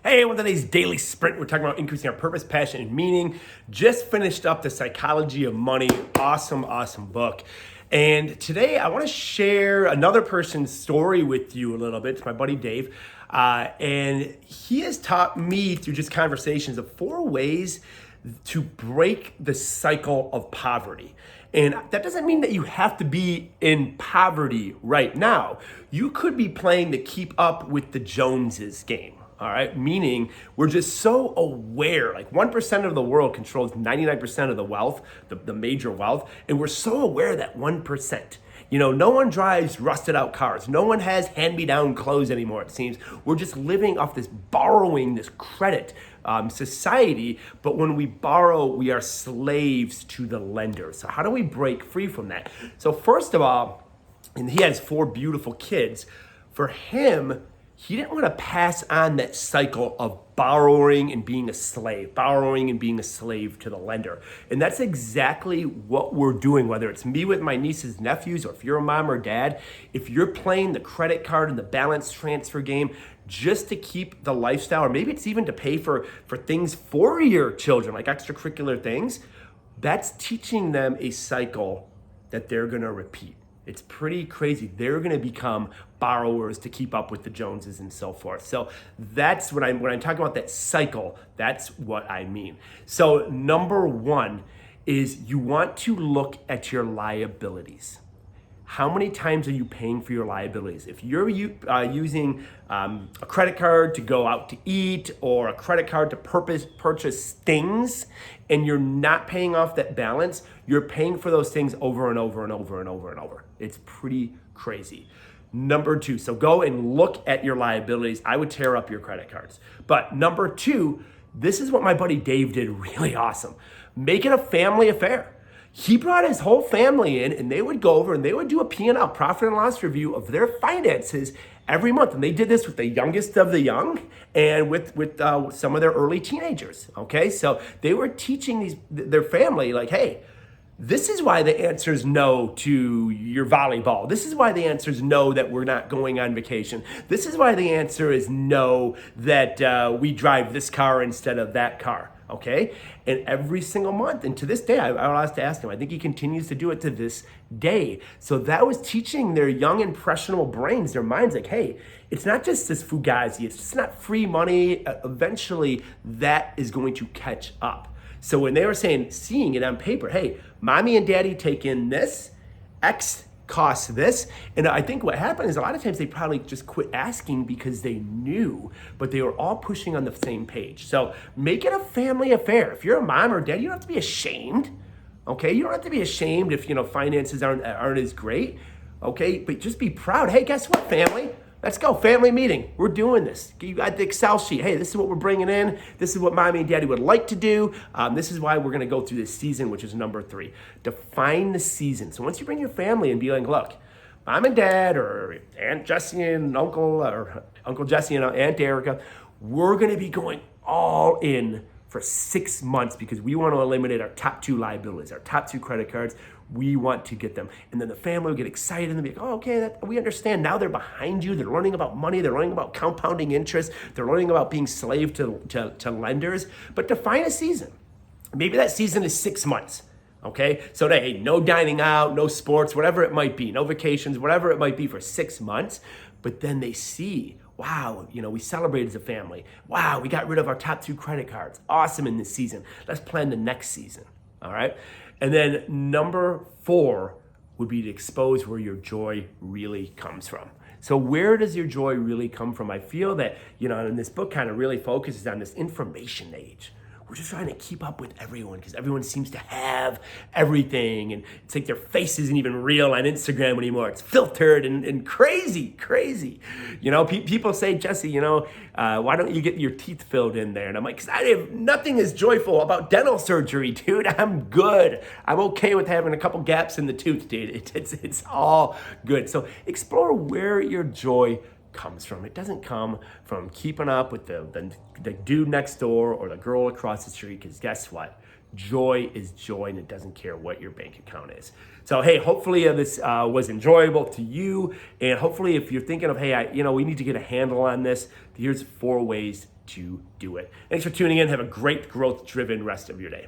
Hey, on today's daily sprint, we're talking about increasing our purpose, passion, and meaning. Just finished up The Psychology of Money. Awesome, awesome book. And today I want to share another person's story with you a little bit. It's my buddy Dave. And he has taught me through just conversations of 4 ways to break the cycle of poverty. And that doesn't mean that you have to be in poverty right now. You could be playing the keep up with the Joneses game. All right, meaning we're just so aware, like 1% of the world controls 99% of the wealth, the major wealth, and we're so aware of that 1%. You know, no one drives rusted out cars. No one has hand-me-down clothes anymore, it seems. We're just living off this borrowing, this credit society, but when we borrow, we are slaves to the lender. So how do we break free from that? So first of all, and he has 4 beautiful kids, for him, he didn't want to pass on that cycle of borrowing and being a slave to the lender. And that's exactly what we're doing, whether it's me with my nieces, nephews, or if you're a mom or dad, if you're playing the credit card and the balance transfer game just to keep the lifestyle, or maybe it's even to pay for things for your children, like extracurricular things, that's teaching them a cycle that they're going to repeat. It's pretty crazy. They're going to become borrowers to keep up with the Joneses and so forth. So that's when I'm talking about that cycle, that's what I mean. So number 1 is you want to look at your liabilities. How many times are you paying for your liabilities? If you're using a credit card to go out to eat or a credit card to purchase things and you're not paying off that balance, you're paying for those things over and over and over and over and over. It's pretty crazy. Number 2, so go and look at your liabilities. I would tear up your credit cards. But number 2, this is what my buddy Dave did really awesome. Make it a family affair. He brought his whole family in and they would go over and they would do a P&L, profit and loss review of their finances every month. And they did this with the youngest of the young and with some of their early teenagers, okay? So they were teaching their family like, hey, this is why the answer is no to your volleyball. This is why the answer is no that we're not going on vacation. This is why the answer is no that we drive this car instead of that car. Okay, and every single month, and to this day, I was to ask him. I think he continues to do it to this day. So that was teaching their young, impressionable brains, their minds, like, hey, it's not just this fugazi. It's just not free money. Eventually, that is going to catch up. So when they were seeing it on paper, hey, mommy and daddy take in this, X costs this. And I think what happened is a lot of times they probably just quit asking because they knew, but they were all pushing on the same page. So make it a family affair. If you're a mom or dad, you don't have to be ashamed. Okay, you don't have to be ashamed if finances aren't as great. Okay, but just be proud. Hey, guess what, family? Let's go, family meeting. We're doing this. You got the Excel sheet. Hey, this is what we're bringing in. This is what mommy and daddy would like to do. This is why we're going to go through this season, which is number 3. Define the season. So once you bring your family and be like, look, mom and dad or Aunt Jessie and Uncle Jesse and Aunt Erica, we're going to be going all in for 6 months because we want to eliminate our top 2 liabilities, our top 2 credit cards. We want to get them. And then the family will get excited and they'll be like, oh, okay, we understand. Now they're behind you. They're learning about money. They're learning about compounding interest. They're learning about being slave to lenders. But define a season. Maybe that season is 6 months. Okay, so hey, no dining out, no sports, whatever it might be, no vacations, whatever it might be for 6 months. But then they see, wow, we celebrated as a family. Wow, we got rid of our top 2 credit cards. Awesome in this season. Let's plan the next season. All right. And then number 4 would be to expose where your joy really comes from. So where does your joy really come from? I feel that, and this book kind of really focuses on this information age. We're just trying to keep up with everyone because everyone seems to have everything. And it's like their face isn't even real on Instagram anymore. It's filtered and crazy. People say, Jesse, why don't you get your teeth filled in there? And I'm like, because I have nothing is joyful about dental surgery, dude. I'm good. I'm okay with having a couple gaps in the tooth, dude. It's all good. So explore where your joy comes from. It doesn't come from keeping up with the dude next door or the girl across the street, because guess what? Joy is joy, and it doesn't care what your bank account is. So, hey, hopefully this was enjoyable to you, and hopefully if you're thinking of, hey, we need to get a handle on this, here's 4 ways to do it. Thanks for tuning in. Have a great growth-driven rest of your day.